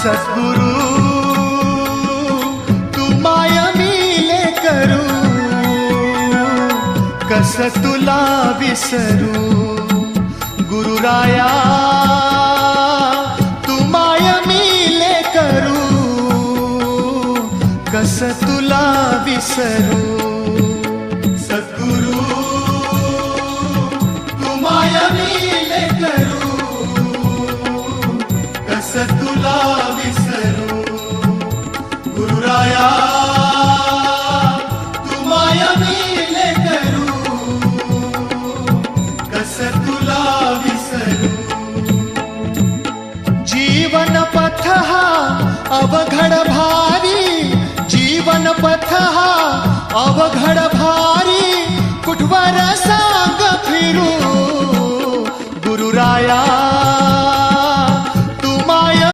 सद्गुरु तू माय मिले करू, कस तुला विसरू. गुरुराया तू माय मिले करू, कस तुला विसरू. सद्गुरु तू माय मिले करू, कस तुला विसरू. गुरुराया तू माय मिले करू, कस तुला विसरू. जीवन पथ हा अवघड भारी, जीवन पथ हा अवघड भारी, कुठवर सांग फिरू. गुरुराया